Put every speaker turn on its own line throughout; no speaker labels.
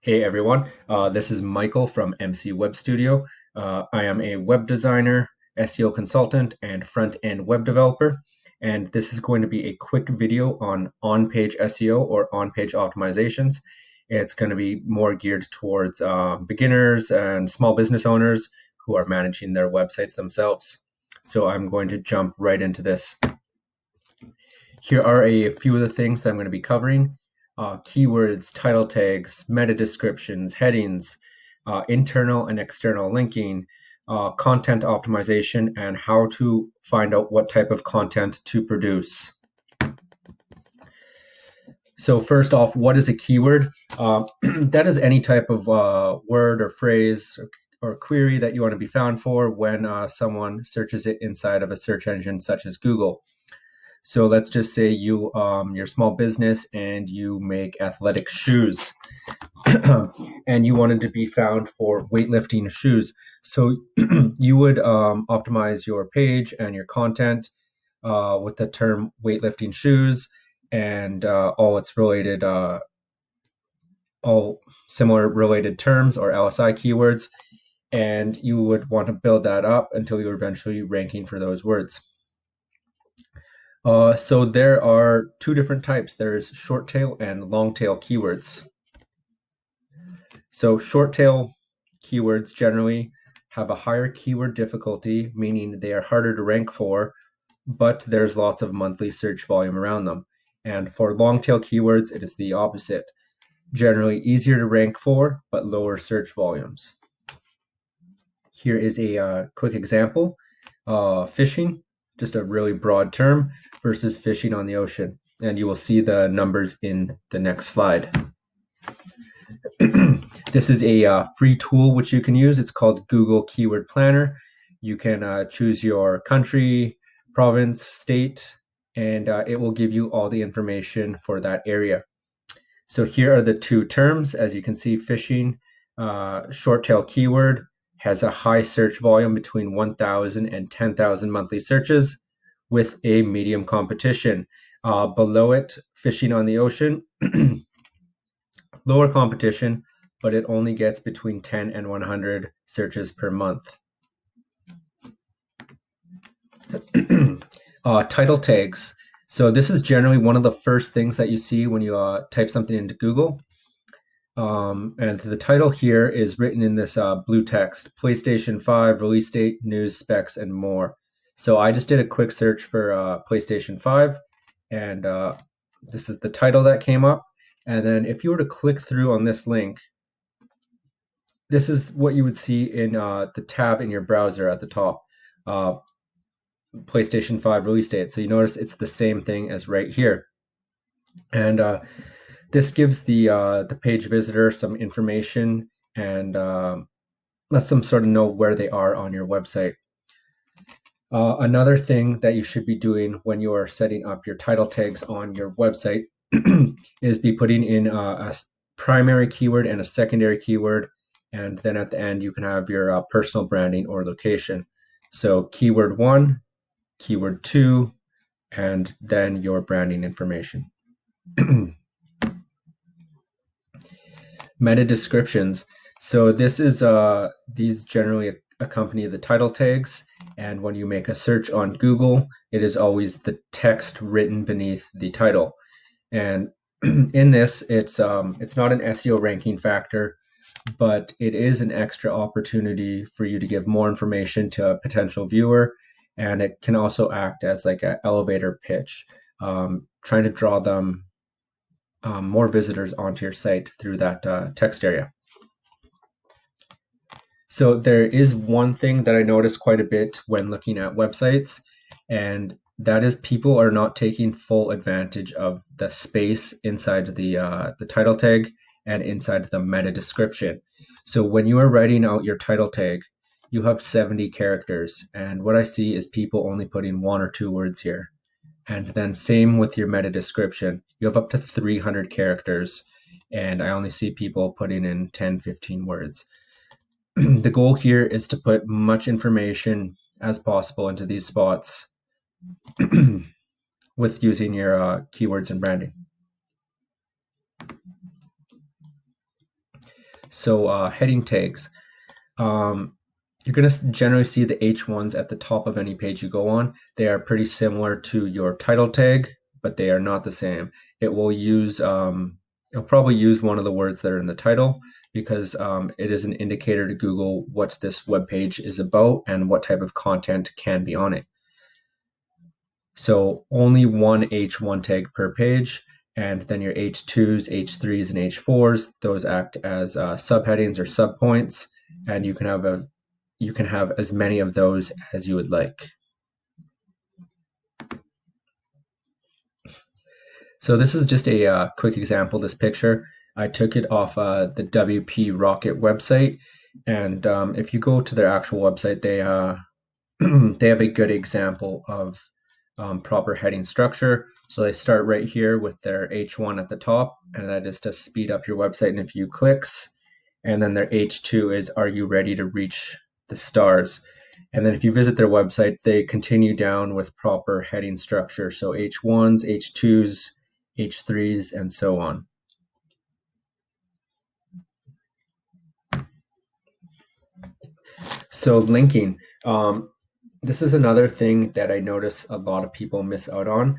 Hey everyone, this is Michael from MC Web Studio. I am a web designer, SEO consultant, and front-end web developer. And this is going to be a quick video on-page SEO or on-page optimizations. It's going to be more geared towards beginners and small business owners who are managing their websites themselves. So I'm going to jump right into this. Here are a few of the things that I'm going to be covering. Keywords, title tags, meta descriptions, headings, internal and external linking, content optimization, and how to find out what type of content to produce. So first off, what is a keyword? That is any type of word or phrase or query that you want to be found for when someone searches it inside of a search engine such as Google. So let's just say you're a small business and you make athletic shoes and you wanted to be found for weightlifting shoes. So you would optimize your page and your content with the term weightlifting shoes and all its related, all similar related terms or LSI keywords. And you would want to build that up until you're eventually ranking for those words. So there are two different types. There's short tail and long tail keywords. So short tail keywords generally have a higher keyword difficulty, meaning they are harder to rank for, but there's lots of monthly search volume around them. And for long tail keywords, it is the opposite. Generally easier to rank for, but lower search volumes. Here is a quick example. Fishing, just a really broad term, versus fishing on the ocean. And you will see the numbers in the next slide. This is a free tool which you can use. It's called Google Keyword Planner. You can choose your country, province, state, and it will give you all the information for that area. So here are the two terms. As you can see, fishing, short tail keyword, has a high search volume between 1,000 and 10,000 monthly searches with a medium competition. Below it, fishing on the ocean, lower competition, but it only gets between 10 and 100 searches per month. Title tags. So this is generally one of the first things that you see when you type something into Google. And the title here is written in this blue text: PlayStation 5, release date, news, specs, and more. So I just did a quick search for PlayStation 5, and this is the title that came up. And then if you were to click through on this link, this is what you would see in the tab in your browser at the top. PlayStation 5 release date. So you notice it's the same thing as right here. And this gives the page visitor some information and lets them sort of know where they are on your website. Another thing that you should be doing when you are setting up your title tags on your website is be putting in a primary keyword and a secondary keyword, and then at the end you can have your personal branding or location. So keyword 1, keyword 2, and then your branding information. Meta descriptions. So this is these generally accompany the title tags, and when you make a search on Google, it is always the text written beneath the title. And in this, it's not an SEO ranking factor, but it is an extra opportunity for you to give more information to a potential viewer, and it can also act as like an elevator pitch, trying to draw them more visitors onto your site through that text area. So there is one thing that I notice quite a bit when looking at websites, and that is people are not taking full advantage of the space inside the title tag and inside the meta description. So when you are writing out your title tag, you have 70 characters, and what I see is people only putting 1 or 2 words here. And then same with your meta description. You have up to 300 characters, and I only see people putting in 10, 15 words. The goal here is to put much information as possible into these spots with using your keywords and branding. So heading tags. Um, you're going to generally see the H1s at the top of any page you go on. They are pretty similar to your title tag, but they are not the same. It will use, it'll probably use one of the words that are in the title because it is an indicator to Google what this web page is about and what type of content can be on it. So only one H1 tag per page, and then your H2s, H3s, and H4s, those act as subheadings or subpoints, and you can have as many of those as you would like. So this is just a quick example, this picture. I took it off the WP Rocket website, and if you go to their actual website, they they have a good example of proper heading structure. So they start right here with their H1 at the top, and that is to speed up your website in a few clicks. And then their H2 is, are you ready to reach the stars? And then if you visit their website, they continue down with proper heading structure. So H1s, H2s, H3s, and so on. So linking. This is another thing that I notice a lot of people miss out on.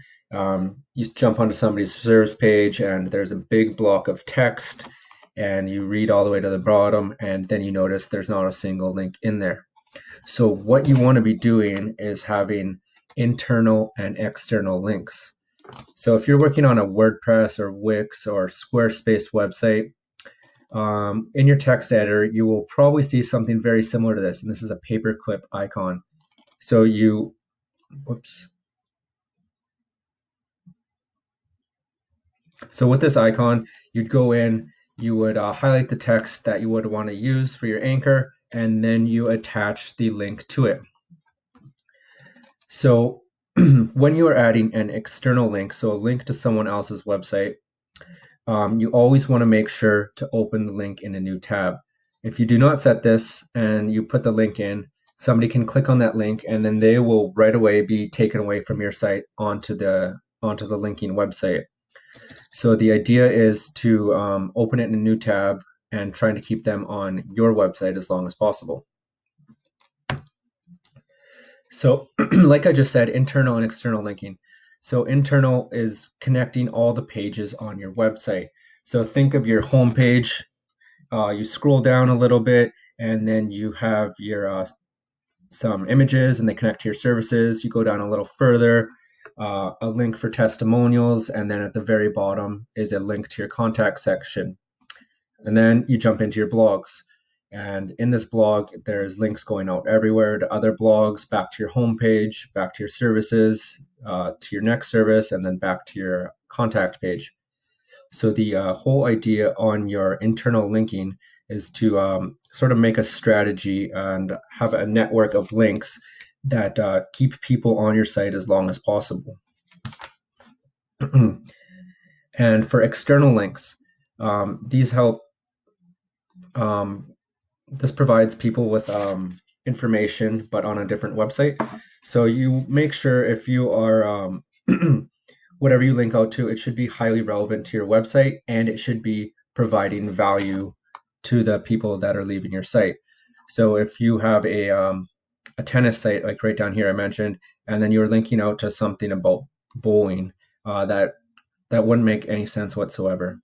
You jump onto somebody's service page and there's a big block of text and you read all the way to the bottom and then you notice there's not a single link in there. So what you want to be doing is having internal and external links. So if you're working on a WordPress or Wix or Squarespace website, in your text editor, you will probably see something very similar to this, and this is a paperclip icon. So you, whoops. So with this icon, you'd go in, you would highlight the text that you would want to use for your anchor, and then you attach the link to it. So when you are adding an external link, so a link to someone else's website, you always want to make sure to open the link in a new tab. If you do not set this and you put the link in, somebody can click on that link and then they will right away be taken away from your site onto the linking website. So the idea is to open it in a new tab and trying to keep them on your website as long as possible. So like I just said, internal and external linking. So internal is connecting all the pages on your website. So think of your home page. You scroll down a little bit and then you have your some images and they connect to your services. You go down a little further, a link for testimonials, and then at the very bottom is a link to your contact section. And then you jump into your blogs. And in this blog, there's links going out everywhere to other blogs, back to your homepage, back to your services, to your next service, and then back to your contact page. So the whole idea on your internal linking is to sort of make a strategy and have a network of links that keep people on your site as long as possible. And for external links, these help. This provides people with information, but on a different website. So you make sure if you are whatever you link out to, it should be highly relevant to your website and it should be providing value to the people that are leaving your site. So if you have a tennis site, like right down here I mentioned, and then you're linking out to something about bowling, that wouldn't make any sense whatsoever.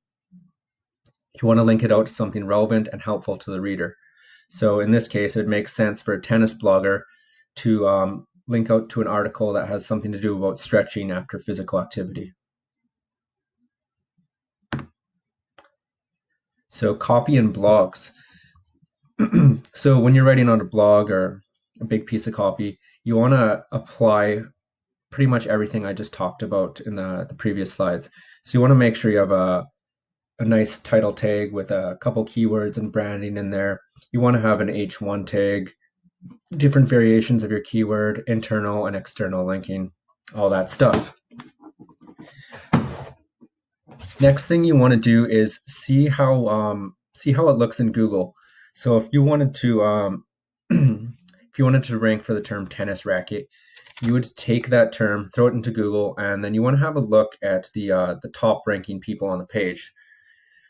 You want to link it out to something relevant and helpful to the reader. So in this case, it would make sense for a tennis blogger to link out to an article that has something to do about stretching after physical activity. So copy and blogs. So when you're writing on a blog or a big piece of copy, you want to apply pretty much everything I just talked about in the previous slides. So you want to make sure you have a nice title tag with a couple keywords and branding in there. You want to have an H1 tag, different variations of your keyword, internal and external linking, all that stuff. Next thing you want to do is see how it looks in Google. So if you wanted to if you wanted to rank for the term tennis racket, you would take that term, throw it into Google, and then you want to have a look at the top ranking people on the page.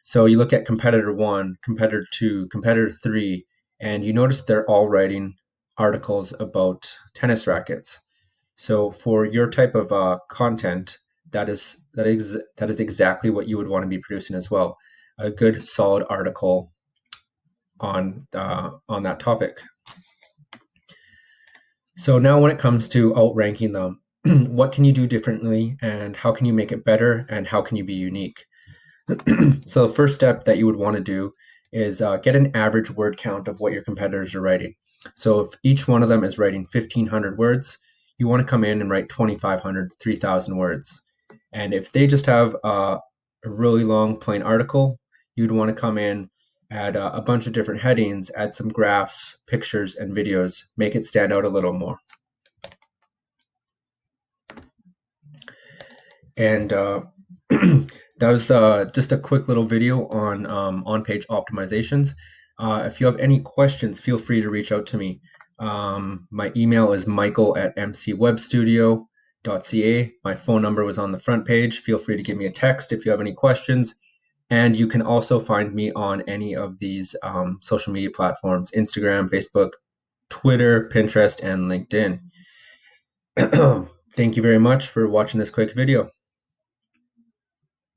So you look at competitor one, competitor two, competitor three, and you notice they're all writing articles about tennis rackets. So for your type of content, that is exactly what you would want to be producing as well. A good solid article on that topic. So now when it comes to outranking them, what can you do differently and how can you make it better and how can you be unique? So the first step that you would want to do is get an average word count of what your competitors are writing. So if each one of them is writing 1,500 words, you want to come in and write 2,500, 3,000 words. And if they just have a really long plain article, you'd want to come in, add a bunch of different headings, add some graphs, pictures, and videos, make it stand out a little more. And that was just a quick little video on-page optimizations. If you have any questions, feel free to reach out to me. My email is michael@mcwebstudio.ca. My phone number was on the front page. Feel free to give me a text if you have any questions. And you can also find me on any of these social media platforms: Instagram, Facebook, Twitter, Pinterest, and LinkedIn. Thank you very much for watching this quick video.